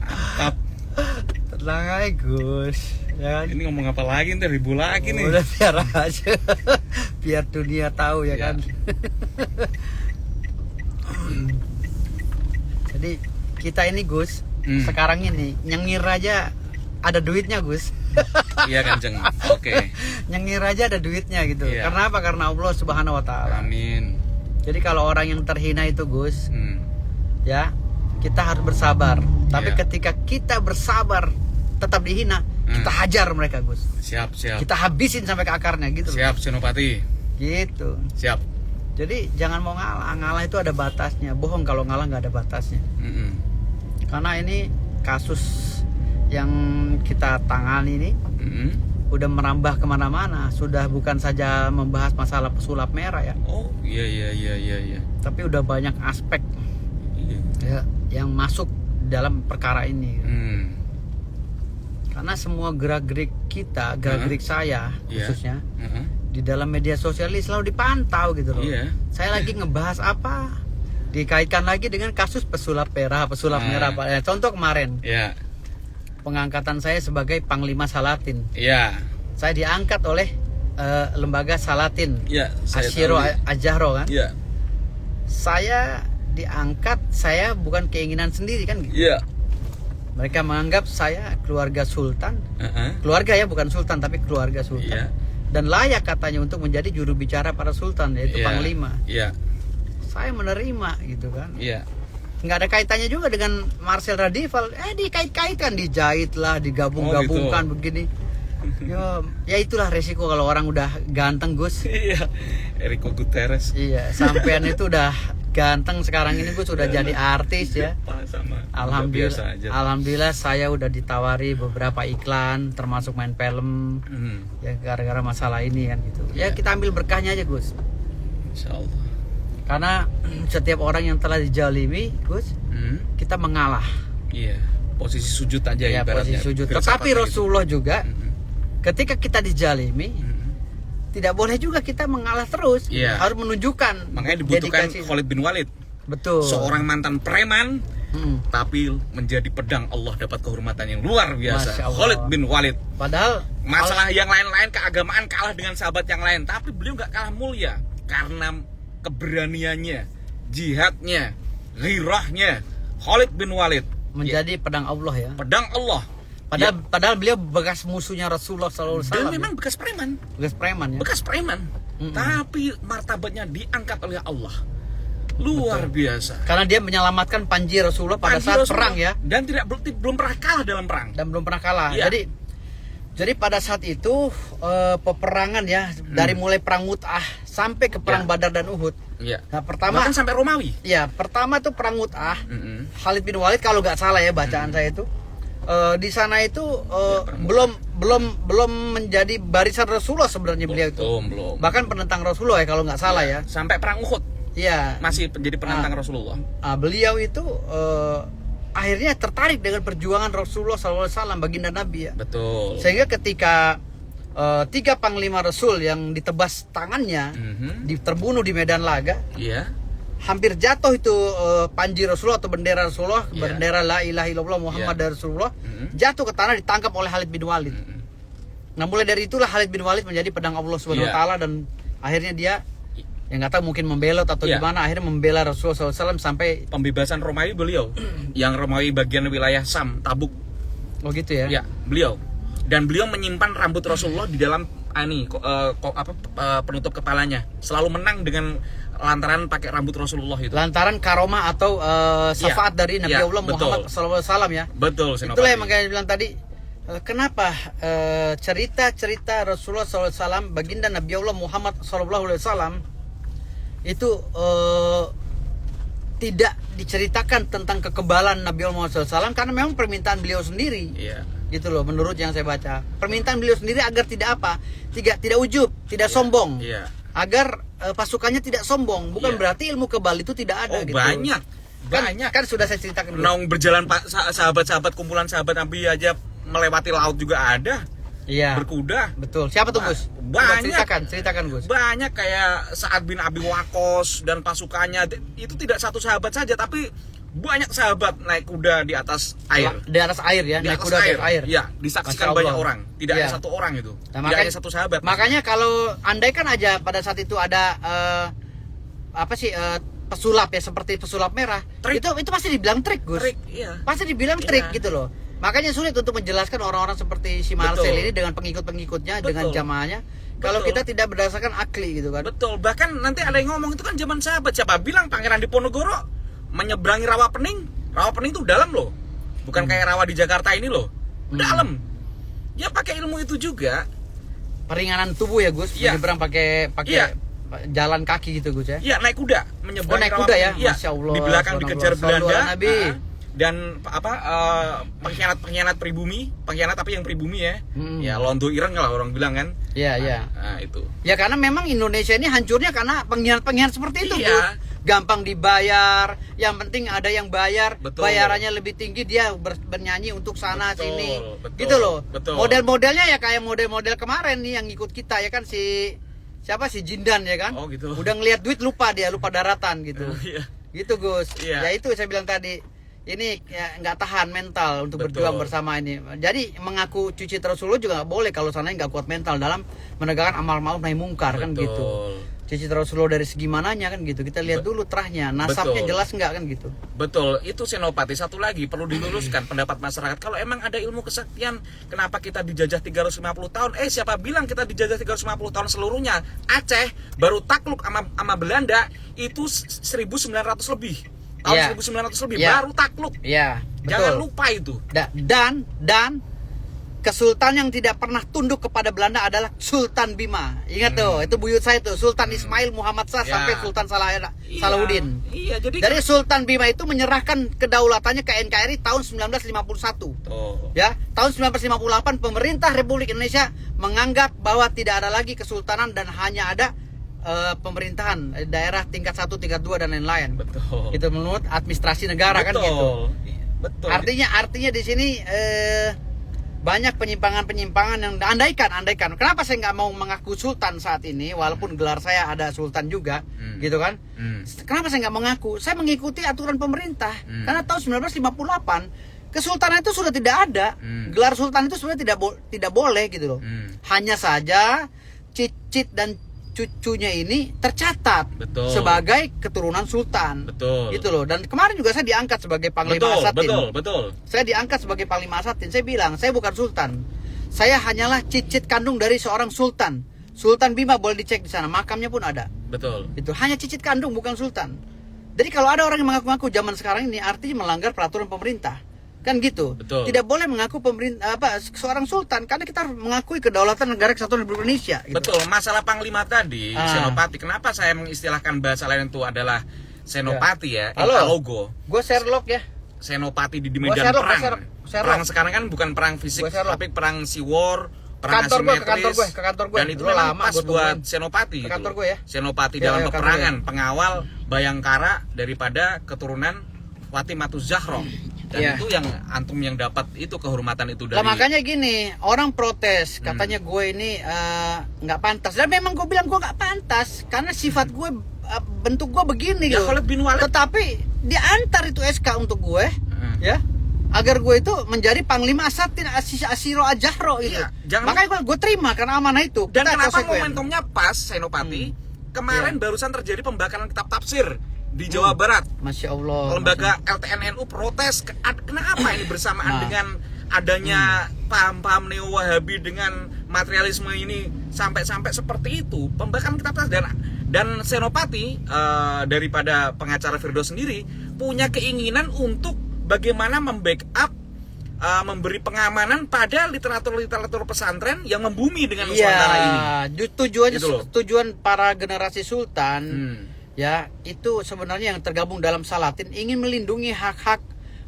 Mantap. Tenang aja Gus, ya kan? Ini ngomong apa lagi ntar ribu lagi nih. Udah biar aja, biar dunia tahu ya Ya. kan. Jadi kita ini Gus, sekarang ini nyengir aja ada duitnya Gus. Iya Kanjeng. Oke. Nyengir aja ada duitnya gitu. Iya. Karena apa? Karena Allah Subhanahu Wa Taala. Amin. Jadi kalau orang yang terhina itu Gus, Hmm. ya kita harus bersabar. Tapi Iya. ketika kita bersabar tetap dihina, kita hajar mereka Gus. Siap. Kita habisin sampai ke akarnya gitu. loh. Siap Senopati. Gitu. Siap. Jadi jangan mau ngalah. Ngalah itu ada batasnya. Bohong kalau ngalah nggak ada batasnya. Mm-mm. Karena ini kasus yang kita tangani ini Mm-mm. udah merambah kemana-mana. Sudah bukan saja membahas masalah pesulap merah ya, Oh iya. tapi udah banyak aspek Iya. ya, yang masuk dalam perkara ini. Karena semua gerak-gerik kita, gerak-gerik saya Iya. khususnya Heeh. di dalam media sosial ini selalu dipantau gitu loh. Iya. Saya lagi ngebahas apa, dikaitkan lagi dengan kasus pesulap merah Pak. Ya, contoh kemarin Iya. pengangkatan saya sebagai Panglima Salatin. Iya. Saya diangkat oleh lembaga Salatin, Iya. Saya Asyiro tahu. Ajahro kan. Iya. Saya diangkat, saya bukan keinginan sendiri kan. Iya. Mereka menganggap saya keluarga sultan, Heeh. keluarga ya bukan sultan tapi keluarga sultan. Iya. Dan layak katanya untuk menjadi juru bicara para sultan yaitu Iya. Panglima. Iya. Saya menerima gitu kan. Iya. Nggak ada kaitannya juga dengan Marcel Radival. Dikait-kaitkan, dijahit lah, digabung-gabungkan begini. Ya itulah resiko kalau orang udah ganteng Gus. Iya. Eriko Guterres. Iya, sampean itu udah ganteng sekarang ini Gus, sudah jadi artis ya. Sama. Alhamdulillah, Biasa aja. alhamdulillah saya udah ditawari beberapa iklan, termasuk main film. Ya gara-gara masalah ini kan gitu. Ya Iya. kita ambil berkahnya aja Gus. Insyaallah. Karena setiap orang yang telah dijalimi Gus, kita mengalah. Iya. Posisi sujud aja Ya ibaratnya. posisi sujud. Filsafat Tetapi gitu. Rasulullah juga ketika kita dijalimi, Mm-mm. tidak boleh juga kita mengalah terus. Iya. Harus menunjukkan. Makanya dibutuhkan dedikasi. Khalid bin Walid. Betul. Seorang mantan preman Mm. tapi menjadi pedang Allah, dapat kehormatan yang luar biasa. Masya Allah. Khalid bin Walid. Padahal Masalah yang lain-lain keagamaan kalah dengan sahabat yang lain, tapi beliau nggak kalah mulia karena keberaniannya, jihadnya, ghirahnya. Khalid bin Walid menjadi pedang Allah ya. pedang Allah. Padahal beliau bekas musuhnya Rasulullah SAW. Dan memang bekas preman, bekas preman ya. bekas preman. Tapi martabatnya diangkat oleh Allah. Luar biasa. Karena dia menyelamatkan panji Rasulullah pada Panji saat Rasulullah. perang ya, Dan belum pernah kalah dalam perang. dan belum pernah kalah. Iya. Jadi pada saat itu peperangan ya, dari mulai perang Mut'ah sampai ke perang Ya. Badar dan Uhud. Iya. Nah pertama, Bahkan sampai Romawi. ya pertama tuh perang Mut'ah. Mm-mm. Khalid bin Walid kalau nggak salah ya bacaan saya itu, di sana itu perang belum menjadi barisan Rasulullah sebenarnya beliau itu. Belum. Bahkan penentang Rasulullah ya kalau nggak salah ya. Sampai perang Uhud Iya. masih menjadi penantang Rasulullah. Beliau itu akhirnya tertarik dengan perjuangan Rasulullah SAW, baginda Nabi ya. Betul. Sehingga ketika 3 panglima Rasul yang ditebas tangannya, terbunuh di medan laga, Iya. hampir jatuh itu panji Rasulullah atau bendera Rasulullah, Iya. bendera La ilaha illallah Muhammad Rasulullah, jatuh ke tanah, ditangkap oleh Khalid bin Walid. Nah mulai dari itulah Khalid bin Walid menjadi pedang Allah Subhanahu wa Iya. taala, dan akhirnya dia yang nggak tahu mungkin membelot atau Iya. gimana, akhirnya membela Rasulullah SAW sampai Pembebasan Romawi beliau. Yang Romawi bagian wilayah Sam, Tabuk. oh gitu ya. Ya, beliau. Dan beliau menyimpan rambut Rasulullah di dalam penutup kepalanya. Selalu menang dengan lantaran pakai rambut Rasulullah itu. Lantaran karomah atau syafaat dari Nabi Iya, Allah Muhammad SAW ya. Betul, Senopati. Itulah yang makanya bilang tadi, kenapa cerita-cerita Rasulullah SAW, baginda Nabi Allah Muhammad SAW itu tidak diceritakan tentang kekebalan Nabi Allah Muhammad SAW, karena memang permintaan beliau sendiri. Iya. Gitu loh, menurut yang saya baca. Permintaan beliau sendiri agar tidak apa? Tidak ujub, tidak sombong. Iya. Agar pasukannya tidak sombong. Bukan Iya. berarti ilmu kebal itu tidak ada Oh, gitu. banyak. Kan sudah saya ceritakan dulu. Naung berjalan Pak, sahabat-sahabat, kumpulan sahabat Nabi aja melewati laut juga ada. Iya. Berkuda. Betul. Siapa tuh, Gus? Coba Banyak. ceritakan Gus. Banyak kayak Sa'ad bin Abi Waqqas dan pasukannya. Itu tidak satu sahabat saja, tapi banyak sahabat naik kuda di atas air. Di atas air ya, Di naik atas kuda di atas air. Iya, disaksikan Masya Allah. banyak orang. Tidak Iya. hanya satu orang itu. Nah, Tidak makanya- hanya satu sahabat. Makanya kalau andai kan aja pada saat itu ada pesulap ya, seperti pesulap merah, Trik. itu pasti dibilang trik, Gus. Trik, iya. Pasti dibilang Iya. trik gitu loh. Makanya sulit untuk menjelaskan orang-orang seperti si Marcel Betul. ini dengan pengikut-pengikutnya, Betul. dengan jamaahnya, kalau Betul. kita tidak berdasarkan akli gitu kan. Betul. Bahkan nanti ada yang ngomong itu kan zaman sahabat. Siapa bilang Pangeran Diponegoro menyeberangi Rawa Pening? Rawa Pening itu dalam loh. Bukan kayak rawa di Jakarta ini loh. Dalam. Ya pakai ilmu itu juga. Peringanan tubuh ya, Gus. Iya. Menyeberang pakai Iya. jalan kaki gitu, Gus ya. Iya, naik kuda, menyeberangi naik Rawa kuda ya? Pening. Iya. Masya Allah, Di belakang dikejar subhanallah. Belanda. Sallu ala Nabi. Dan pengkhianat pribumi, pengkhianat tapi yang pribumi ya. Hmm. Ya londo ireng lah orang bilang kan. Iya, iya. Nah, itu. Ya karena memang Indonesia ini hancurnya karena pengkhianat-pengkhianat seperti itu, Iya. Gus. Gampang dibayar, yang penting ada yang bayar, Betul. bayarannya lebih tinggi, dia bernyanyi untuk sana Betul, sini. betul, Gitu loh. betul. Model-modelnya ya kayak model-model kemarin nih yang ikut kita ya kan, si siapa, si Jindan ya kan. Oh, gitu. Udah ngelihat duit lupa daratan gitu. Iya. Gitu, Gus. Iya. Ya itu saya bilang tadi. Ini ya, nggak tahan mental untuk Betul. berjuang bersama ini. Jadi mengaku cuci Rasulullah juga nggak boleh kalau sana nggak kuat mental dalam menegakkan amal ma'ruf nahi mungkar kan Betul. gitu. Cuci Rasulullah dari segi mananya kan gitu. Kita lihat dulu terahnya, nasabnya Betul. jelas nggak kan gitu. Betul, itu senopati. Satu lagi perlu diluruskan pendapat masyarakat. Kalau emang ada ilmu kesaktian, kenapa kita dijajah 350 tahun? Siapa bilang kita dijajah 350 tahun seluruhnya? Aceh baru takluk sama Belanda itu 1900 lebih. Tahun Iya. 1900 lebih Iya. baru takluk. Iya, Jangan betul. lupa itu. Dan kesultan yang tidak pernah tunduk kepada Belanda adalah Sultan Bima. Ingat tuh, itu buyut saya tuh, Sultan Ismail Muhammad Shah Ya. sampai Sultan Iya. Salahuddin. Iya, jadi Dari Sultan Bima itu menyerahkan kedaulatannya ke NKRI tahun 1951. Tuh. Ya, tahun 1958 pemerintah Republik Indonesia menganggap bahwa tidak ada lagi kesultanan dan hanya ada pemerintahan daerah tingkat 1, tingkat 2 dan lain-lain. Betul. Itu menurut administrasi negara kan gitu. Betul. Artinya di sini banyak penyimpangan-penyimpangan yang andaikan. Kenapa saya nggak mau mengaku sultan saat ini, walaupun gelar saya ada sultan juga, gitu kan? Kenapa saya nggak mengaku? Saya mengikuti aturan pemerintah. Karena tahun 1958 kesultanan itu sudah tidak ada. Gelar sultan itu sudah tidak boleh gitu loh. Hanya saja cicit dan cucunya ini tercatat Betul. sebagai keturunan sultan. Betul. Gitu loh. Dan kemarin juga saya diangkat sebagai panglima Asatin. Betul. Saya diangkat sebagai panglima Asatin. Saya bilang, saya bukan sultan. Saya hanyalah cicit kandung dari seorang sultan. Sultan Bima, boleh dicek di sana, makamnya pun ada. Betul. Itu hanya cicit kandung, bukan sultan. Jadi kalau ada orang yang mengaku-ngaku zaman sekarang ini, artinya melanggar peraturan pemerintah. Kan gitu. Betul. Tidak boleh mengaku seorang sultan karena kita mengakui kedaulatan negara kesatuan Republik Indonesia gitu. Betul, masalah panglima tadi, senopati. Kenapa saya mengistilahkan bahasa lain itu adalah senopati ya? Halo. Logo. Gue Sherlock ya. Senopati di Gua medan Sherlock, perang. Sherlock. Perang sekarang kan bukan perang fisik, Gua Sherlock. tapi perang sea war, perang Kantor gua, asimetris. ke kantor gue. Dan itu Dulu memang lama pas gua buat tungguin. senopati. Ke gitu kantor loh. gua ya. Senopati Ya, dalam ya, kantor peperangan, gua. pengawal Bayangkara daripada keturunan Fatimatu Zahra. Dan Ya. itu yang antum yang dapat itu kehormatan itu dari. Lah makanya gini, orang protes katanya gue ini nggak pantas. Dan memang gue bilang gue nggak pantas karena sifat gue, bentuk gue begini Ya, gitu. Khalid bin Walid. Tetapi diantar itu SK untuk gue, ya, agar gue itu menjadi panglima Asatin Asiro Ajahro gitu. Iya, jangan- Makanya gue terima karena amanah itu. Dan Kita kenapa konsekuen. momentumnya pas Senopati? Kemarin Iya. barusan terjadi pembakaran kitab tafsir di Jawa Barat. Masya Allah. Lembaga LTNNU protes. Kenapa ini bersamaan Nah. dengan adanya paham-paham neo Wahabi dengan materialisme ini sampai seperti itu? Pembakaran kitab tafsir dan Senopati daripada pengacara Firdaus sendiri punya keinginan untuk bagaimana membackup memberi pengamanan pada literatur pesantren yang membumi dengan Nusantara ini. Tujuannya Gitu loh. tujuan para generasi sultan Hmm. ya itu sebenarnya yang tergabung dalam Salatin ingin melindungi hak-hak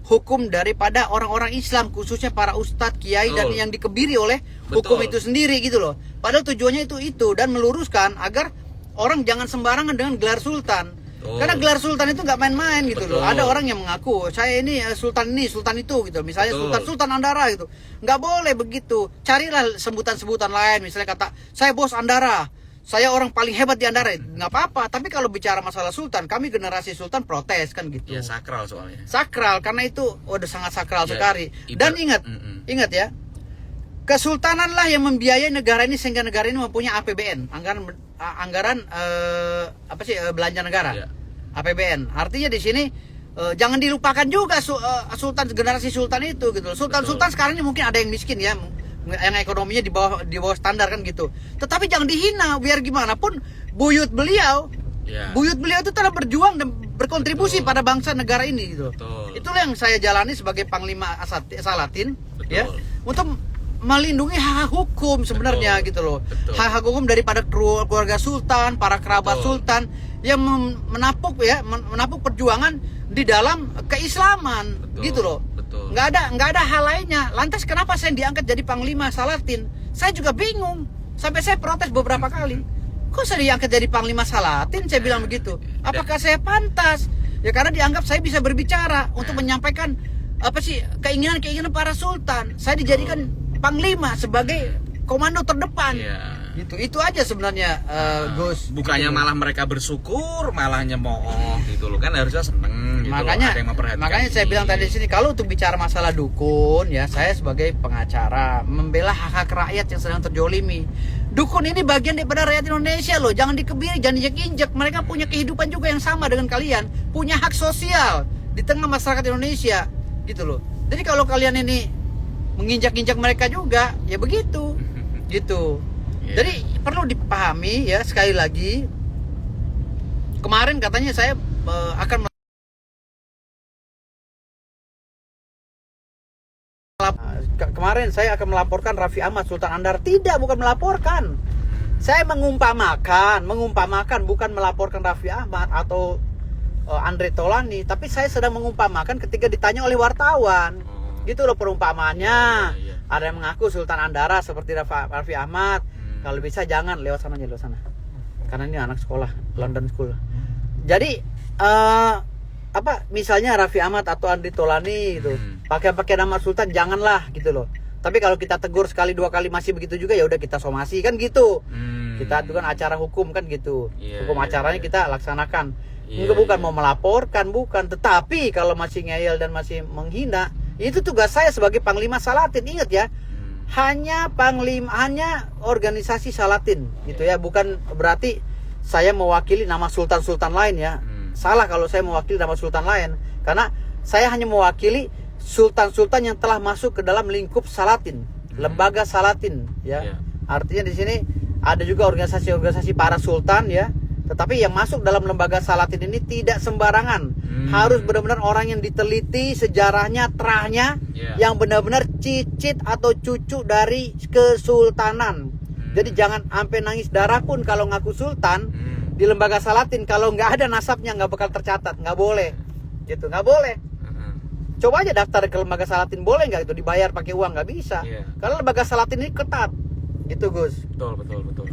hukum daripada orang-orang Islam, khususnya para ustadz, kiai dan Betul. yang dikebiri oleh hukum Betul. itu sendiri gitu loh. Padahal tujuannya itu dan meluruskan agar orang jangan sembarangan dengan gelar sultan. Betul. Karena gelar sultan itu nggak main-main gitu loh. Betul. Ada orang yang mengaku saya ini sultan ini, sultan itu gitu. Misalnya Betul. Sultan Andara gitu. Nggak boleh begitu. Carilah sebutan-sebutan lain. Misalnya kata saya bos Andara, saya orang paling hebat di Andara, nggak apa-apa. Tapi kalau bicara masalah sultan, kami generasi sultan protes kan gitu. Ya sakral soalnya. Sakral, karena itu udah sangat sakral Ya, sekali. Dan ingat ya, kesultanan lah yang membiayai negara ini sehingga negara ini mempunyai APBN, anggaran belanja negara. Ya. APBN. Artinya di sini jangan dilupakan juga sultan, generasi sultan itu gitu. Sultan sekarang ini mungkin ada yang miskin ya, yang ekonominya di bawah standar kan gitu. Tetapi jangan dihina, biar gimana pun buyut beliau itu telah berjuang dan berkontribusi pada bangsa negara ini gitu. Itulah yang saya jalani sebagai Panglima Salatin ya, untuk melindungi hak hukum sebenarnya gitu loh. Hak hukum daripada keluarga sultan, para kerabat sultan yang menapuk perjuangan di dalam keislaman gitu loh. Nggak ada hal lainnya. Lantas kenapa saya diangkat jadi Panglima Salatin? Saya juga bingung. Sampai saya protes beberapa kali. Kok saya diangkat jadi Panglima Salatin? Saya bilang begitu. Apakah saya pantas? Ya karena dianggap saya bisa berbicara untuk menyampaikan keinginan para sultan. Saya dijadikan Panglima sebagai komando terdepan. Gitu. Itu aja sebenarnya Gus. Bukannya malah mereka bersyukur, malah nyemooh gitu loh. Kan harusnya seneng gitu makanya, loh, ada yang memperhatikan. Makanya saya bilang tadi di sini, kalau untuk bicara masalah dukun ya, saya sebagai pengacara membela hak-hak rakyat yang sedang terjolimi. Dukun ini bagian daripada rakyat Indonesia loh. Jangan dikebiri, jangan diinjek-injek. Mereka punya kehidupan juga yang sama dengan kalian, punya hak sosial di tengah masyarakat Indonesia gitu loh. Jadi kalau kalian ini menginjak-injak mereka juga, ya begitu gitu. Jadi perlu dipahami ya, sekali lagi, kemarin katanya saya akan kemarin saya akan melaporkan Raffi Ahmad Sultan Andar. Tidak, bukan melaporkan. Saya mengumpamakan, bukan melaporkan Raffi Ahmad atau Andre Taulani, tapi saya sedang mengumpamakan ketika ditanya oleh wartawan. Gitu loh perumpamaannya. Ada yang mengaku Sultan Andara seperti Raffi Ahmad. Kalau bisa jangan lewat sana. Karena ini anak sekolah, London School. Jadi misalnya Raffi Ahmad atau Andre Taulani gitu, pakai nama Sultan janganlah gitu loh. Tapi kalau kita tegur sekali dua kali masih begitu juga, ya udah kita somasi kan gitu. Kita itu kan acara hukum kan gitu. Hukum acaranya kita laksanakan. Bukan mau melaporkan, bukan. Tetapi kalau masih ngeyel dan masih menghina, itu tugas saya sebagai Panglima Salatin. Ingat ya, hanya organisasi Salatin gitu ya, bukan berarti saya mewakili nama sultan-sultan lain ya. Salah kalau saya mewakili nama sultan lain, karena saya hanya mewakili sultan-sultan yang telah masuk ke dalam lingkup Salatin, lembaga Salatin ya. Artinya di sini ada juga organisasi-organisasi para sultan ya. Tetapi yang masuk dalam lembaga Salatin ini tidak sembarangan. Harus benar-benar orang yang diteliti sejarahnya, terahnya, yang benar-benar cicit atau cucu dari kesultanan. Jadi jangan sampai nangis darah pun kalau ngaku sultan di lembaga Salatin. Kalau nggak ada nasabnya nggak bakal tercatat, nggak boleh. Gitu, nggak boleh. Coba aja daftar ke lembaga Salatin, boleh nggak itu dibayar pakai uang? Nggak bisa. Karena lembaga Salatin ini ketat. Gitu Gus. Betul.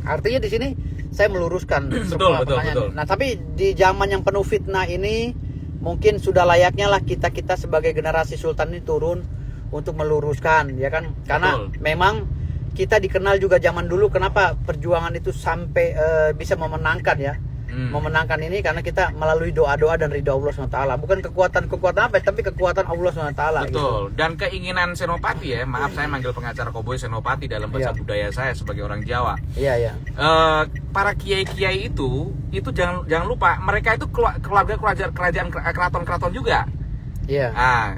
Artinya di sini saya meluruskan semua pertanyaan. Nah, tapi di zaman yang penuh fitnah ini mungkin sudah layaknya lah kita sebagai generasi sultan ini turun untuk meluruskan ya kan. Karena memang kita dikenal juga zaman dulu kenapa perjuangan itu sampai bisa memenangkan ya. Memenangkan ini karena kita melalui doa-doa dan ridho Allah SWT. Bukan kekuatan apa, tapi kekuatan Allah SWT. Betul. Gitu. Dan keinginan Senopati ya, maaf saya manggil pengacara Koboi Senopati dalam bahasa budaya saya sebagai orang Jawa. Iya. Para kiai-kiai itu jangan lupa mereka itu keluarga keraton juga. Iya.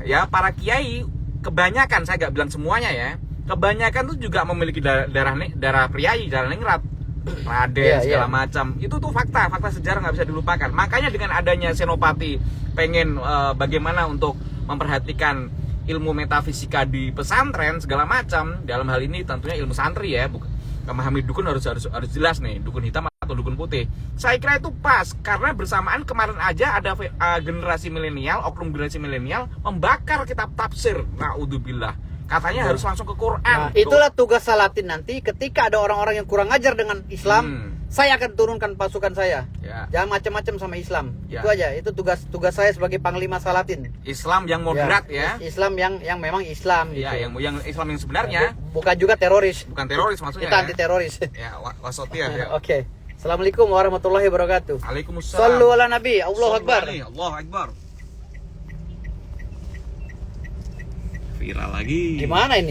Ya para kiai kebanyakan, saya nggak bilang semuanya ya, kebanyakan tuh juga memiliki darah priai, darah ningrat. Raden segala macam, itu tuh fakta sejarah nggak bisa dilupakan. Makanya dengan adanya Senopati pengen bagaimana untuk memperhatikan ilmu metafisika di pesantren segala macam, dalam hal ini tentunya ilmu santri ya, memahami dukun harus jelas nih, dukun hitam atau dukun putih. Saya kira itu pas karena bersamaan kemarin aja ada generasi milenial, oknum generasi milenial membakar kitab tafsir. Naudzubillah. Katanya harus langsung ke Quran. Nah, itulah tugas Salatin nanti ketika ada orang-orang yang kurang ajar dengan Islam, saya akan turunkan pasukan saya. Jangan macam-macam sama Islam. Itu aja. Itu tugas saya sebagai Panglima Salatin. Islam yang moderat ya. Islam yang memang Islam gitu. Yang Islam yang sebenarnya. Bukan juga teroris. Bukan teroris maksudnya. Kita anti teroris. Ya, wasotiah ya. Oke. Assalamualaikum warahmatullahi wabarakatuh. Waalaikumsalam. Sallu ala Nabi, Allahu Akbar. Allahu Akbar. Viral lagi. Gimana ini?